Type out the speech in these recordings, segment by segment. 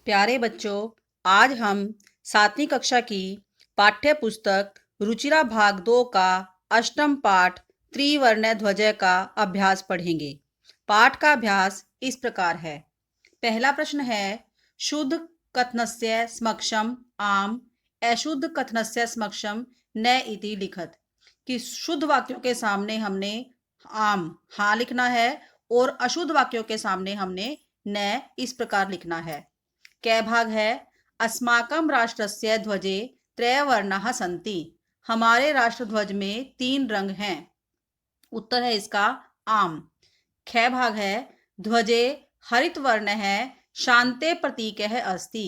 प्यारे बच्चों, आज हम 7वीं कक्षा की पाठ्य पुस्तक रुचिरा भाग 2 का अष्टम पाठ त्रिवर्ण ध्वज का अभ्यास पढ़ेंगे। पाठ का अभ्यास इस प्रकार है। पहला प्रश्न है, शुद्ध कथनस्य समक्षम आम, अशुद्ध कथनस्य समक्षम न इति लिखत। कि शुद्ध वाक्यों के सामने हमने आम हाँ लिखना है और अशुद्ध वाक्यों के सामने हमने न इस प्रकार लिखना है। कै भाग है, अस्माकं राष्ट्रस्य ध्वजे त्रयवर्णाः सन्ति। हमारे राष्ट्र ध्वज में 3 रंग हैं। उत्तर है इसका आम। ख भाग है, ध्वजे हरित वर्ण है, शांते प्रतीक है अस्ति।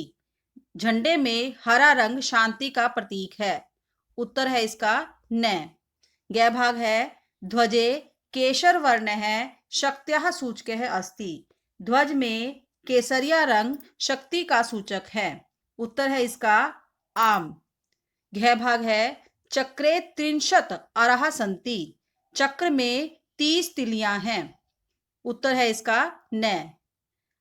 झंडे में हरा रंग शांति का प्रतीक है। उत्तर है इसका न। ग भाग है, ध्वजे केशर वर्ण है, शक्त्याः सूचक है अस्ति। ध्वज में केसरिया रंग शक्ति का सूचक है। उत्तर है इसका आम। घ भाग है, चक्रे 30 अरः सन्ति। चक्र में 30 तिलियां हैं। उत्तर है इसका न।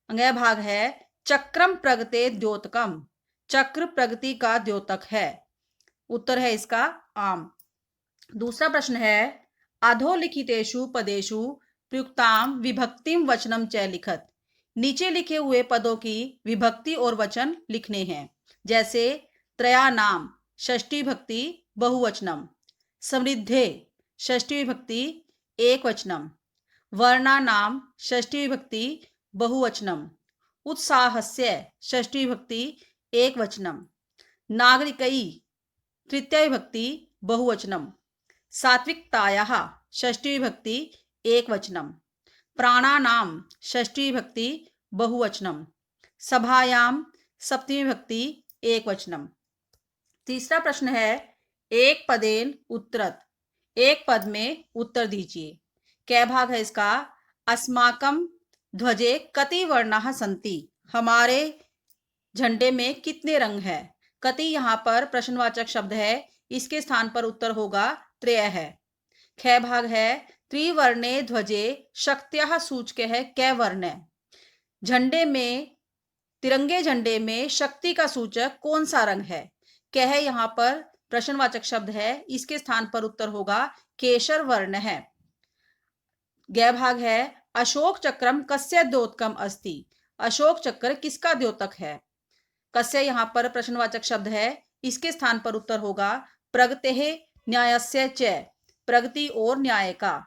अंग भाग है, चक्रम प्रगते द्योतकम। चक्र प्रगति का द्योतक है। उत्तर है इसका आम। दूसरा प्रश्न है, अधोलिखितेषु पदेषु प्रयुक्तां विभक्तिम वचनम च लिखत। नीचे लिखे हुए पदों की विभक्ति और वचन लिखने हैं। जैसे त्रयानाम षष्ठी विभक्ति बहुवचनम, समृद्धे षष्ठी विभक्ति एकवचनम, वर्णानाम षष्ठी विभक्ति बहुवचनम, उत्साहस्य षष्ठी विभक्ति एकवचनम, नागरिकै तृतीया विभक्ति बहुवचनम, सात्विकतायाः षष्ठी विभक्ति एकवचनम, प्राणानाम षष्ठी विभक्ति बहुवचनम, सभायाम सप्तमी विभक्ति एकवचनम। तीसरा प्रश्न है, एक पदेन उत्तरत। एक पद में उत्तर दीजिए। कै भाग है इसका, अस्माकं ध्वजे कति वर्णाः सन्ति। हमारे झंडे में कितने रंग है। कति यहाँ पर प्रश्नवाचक शब्द है, इसके स्थान पर उत्तर होगा त्रय है। ख भाग है, त्रिवर्णे ध्वजे शक्त्याः सूचक है कै वर्ण। झंडे में तिरंगे झंडे में शक्ति का सूचक कौन सा रंग है। कह यहाँ पर प्रश्नवाचक शब्द है, इसके स्थान पर उत्तर होगा केशर वर्ण है। ग भाग है, अशोक चक्रम कस्य द्योतकम अस्ति। अशोक चक्र किसका द्योतक है। कस्य यहाँ पर प्रश्नवाचक शब्द है, इसके स्थान पर उत्तर होगा प्रगतेः न्यायस्य च। प्रगति और न्याय का।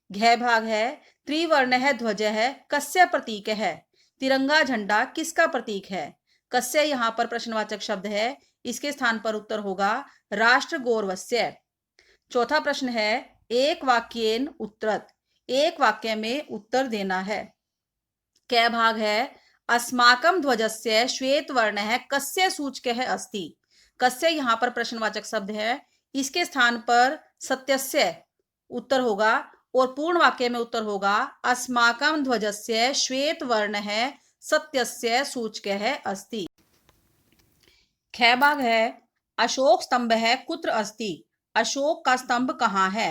घ भाग है, त्रिवर्ण है ध्वज है कस्य प्रतीक है। तिरंगा झंडा किसका प्रतीक है। कस्य यहाँ पर प्रश्नवाचक शब्द है, इसके स्थान पर उत्तर होगा राष्ट्र गौरवस्य। चौथा प्रश्न है, एक वाक्येन उत्तरत। एक वाक्य में उत्तर देना है। कै भाग है, अस्माकं ध्वजस्य श्वेत वर्ण है कस्य सूचक है अस्ति। कस्य यहाँ पर प्रश्नवाचक शब्द है, इसके स्थान पर सत्यस्य उत्तर होगा और पूर्ण वाक्य में उत्तर होगा अस्माकं ध्वजस्य श्वेत वर्ण है सत्यस्य सूचक है अस्ति। ख भाग है, अशोक स्तंभ है कुत्र अस्ति। अशोक का स्तंभ कहाँ है।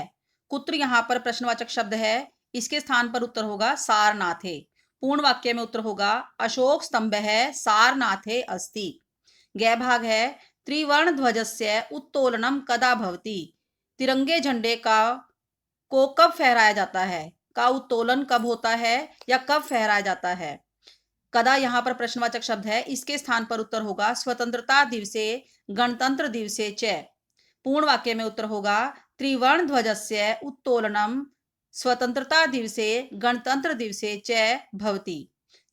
कुत्र यहाँ पर प्रश्नवाचक शब्द है, इसके स्थान पर उत्तर होगा सारनाथे। पूर्ण वाक्य में उत्तर होगा अशोक स्तंभ है सारनाथे अस्ति। ग भाग है, त्रिवर्ण ध्वजस्य उत्तोलनम कदा भवति। तिरंगे झंडे का को कब फहराया जाता है। का उत्तोलन कब होता है या कब फहराया जाता है। कदा यहाँ पर प्रश्नवाचक शब्द है, इसके स्थान पर उत्तर होगा स्वतंत्रता दिवसे गणतंत्र दिवसे च। पूर्ण वाक्य में उत्तर होगा त्रिवर्ण ध्वजस्य उत्तोलनम स्वतंत्रता दिवसे गणतंत्र दिवसे च भवति।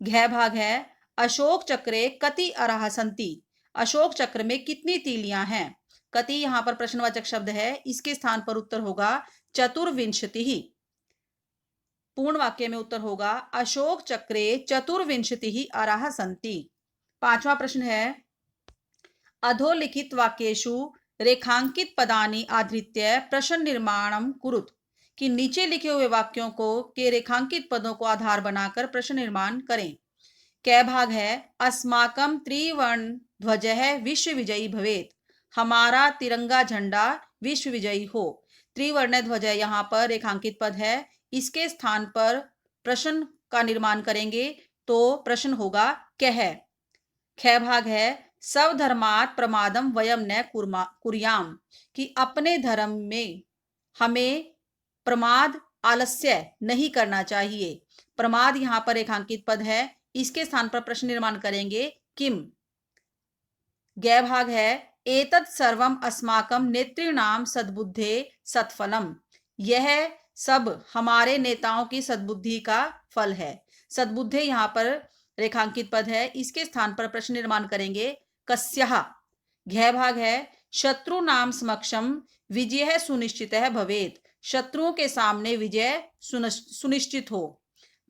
घ भाग है, अशोक चक्रे कति अरः सन्ति। अशोक चक्र में कितनी तीलियां हैं। कति यहाँ पर प्रश्नवाचक शब्द है, इसके स्थान पर उत्तर होगा चतुर्विंशतिः। पूर्ण वाक्य में उत्तर होगा अशोक चक्रे चतुर्विंशतिः अरः सन्ति। पांचवा प्रश्न है, अधोलिखित वाक्येषु रेखांकित पदानि आधृत्य प्रश्न निर्माणम कुरुत। कि नीचे लिखे हुए वाक्यों को के रेखांकित पदों को आधार बनाकर प्रश्न निर्माण करें। कै भाग है, अस्माकं त्रिवर्ण ध्वजः विश्व विजयी भवेत। हमारा तिरंगा झंडा विश्व विजयी हो। त्रिवर्ण ध्वज यहाँ पर रेखांकित पद है, इसके स्थान पर प्रश्न का निर्माण करेंगे तो प्रश्न होगा कह। ख भाग है सब धर्मात् प्रमादम वयम न कुर्याम, कि अपने धर्म में हमें प्रमाद आलस्य नहीं करना चाहिए। प्रमाद यहाँ पर रेखांकित पद है, इसके स्थान पर प्रश्न निर्माण करेंगे किम। गै भाग है एतत् सर्वम अस्माकं नेतॄणाम सद्बुद्धे सत्फलम, यह सब हमारे नेताओं की सद्बुद्धि का फल है। सद्बुद्धे यहाँ पर रेखांकित पद है, इसके स्थान पर प्रश्न निर्माण करेंगे कस्यः। घै भाग है शत्रु नाम समक्षम विजय सुनिश्चित भवेत, शत्रुओं के सामने विजय सुनिश्चित हो।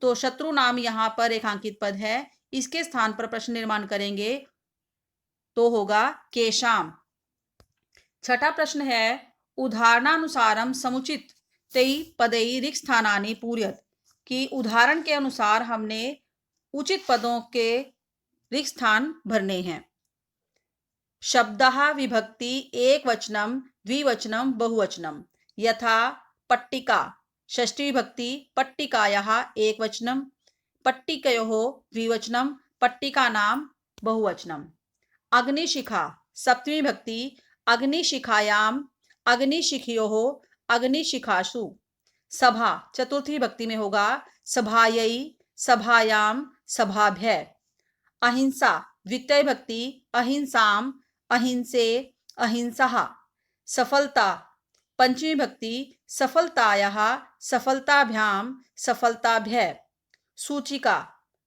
तो शत्रु नाम यहाँ पर रेखांकित पद है, इसके स्थान पर प्रश्न निर्माण करेंगे तो होगा केशाम। छठा प्रश्न है उदाहरणानुसारम समुचित तई पदई रिक्त स्थानानि पूर्यत, कि उदाहरण के अनुसार हमने उचित पदों के रिक्त स्थान भरने हैं। शब्दः विभक्ति एक वचनम द्विवचनम बहुवचनम, यथा पट्टिका षष्ठी विभक्ति पट्टिकायाः एक वचनम, पट्टिकयोः द्विवचनम, पट्टिकानां बहुवचनम। अग्निशिखा सप्तमी विभक्ति अग्निशिखायाम, अग्निशिखयोः, अग्निशिखासु। सभा चतुर्थी विभक्ति में होगा सभायै, सभायाम, सभाभ्य। अहिंसा द्वितीय विभक्ति अहिंसाम, अहिंसे, अहिंसः। सफलता पंचमी विभक्ति सफलतायाः, सफलताभ्याम, सफलताभ्य। सूचिका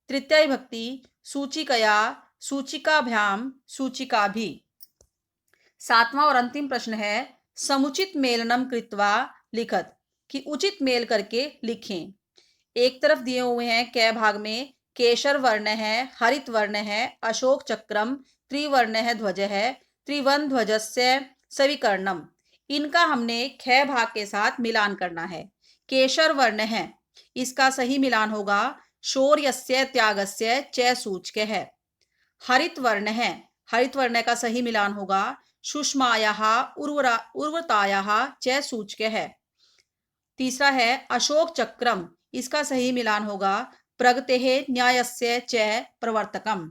तृतीय विभक्ति सूचिकया, सूचिकाभ्याम, सूचिकाभि। सातवां और अंतिम प्रश्न है समुचित मेलनम कृत्वा लिखत, कि उचित मेल करके लिखें। एक तरफ दिए हुए हैं कै भाग में केशर वर्ण है, हरित वर्ण है, अशोक चक्रम, त्रिवर्ण है, ध्वज है, त्रिवर्ण ध्वजस्य सविकर्णम। इनका हमने ख भाग के साथ मिलान करना है। केशर वर्ण है, इसका सही मिलान होगा शौर्यस्य त्यागस्य च सूचक है। हरित वर्ण है, हरित वर्ण का सही मिलान होगा सुषमायाः उर्वरतायाः च सूचक है। तीसरा है अशोक चक्रम, इसका सही मिलान होगा प्रगतेः न्यायस्य च प्रवर्तकम।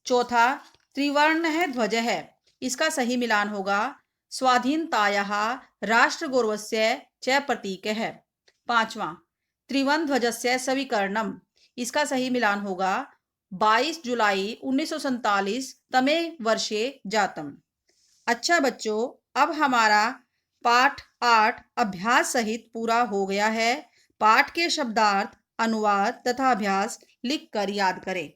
चौथा त्रिवर्ण है ध्वज है, इसका सही मिलान होगा स्वाधीनतायाः राष्ट्रगौरवस्य च प्रतीक है। पांचवा त्रिवर्ण ध्वजस्य सविकर्णम, इसका सही मिलान होगा 22 जुलाई 1947 तमे वर्षे जातम। अच्छा बच्चों, अब हमारा पाठ 8 अभ्यास सहित पूरा हो गया है। पाठ के शब्दार्थ, अनुवाद तथा अभ्यास लिखकर याद करें।